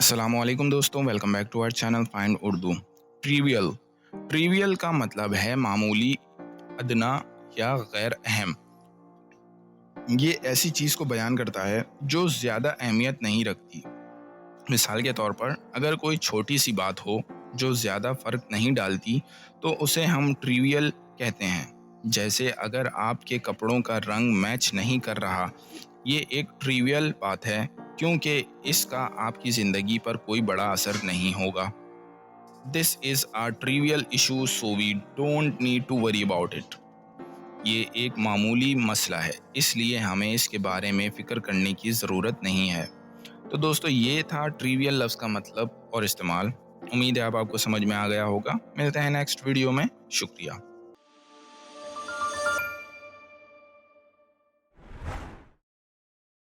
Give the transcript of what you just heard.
السلام علیکم دوستوں، welcome back to our channel find Urdu. Travel کا مطلب ہے معمولی، ادنا یا غیر اہم۔ یہ ایسی چیز کو بیان کرتا ہے جو زیادہ اہمیت نہیں رکھتی۔ مثال کے طور پر اگر کوئی چھوٹی سی بات ہو جو زیادہ فرق نہیں ڈالتی تو اسے ہم ٹریویل کہتے ہیں۔ جیسے اگر آپ کے کپڑوں کا رنگ میچ نہیں کر رہا، یہ ایک ٹریویل بات ہے کیونکہ اس کا آپ کی زندگی پر کوئی بڑا اثر نہیں ہوگا۔ This is a trivial issue so we don't need to worry about it۔ یہ ایک معمولی مسئلہ ہے، اس لیے ہمیں اس کے بارے میں فکر کرنے کی ضرورت نہیں ہے۔ تو دوستو، یہ تھا ٹریویل لفظ کا مطلب اور استعمال۔ امید ہے آپ کو سمجھ میں آ گیا ہوگا۔ ملتے ہیں نیکسٹ ویڈیو میں۔ شکریہ۔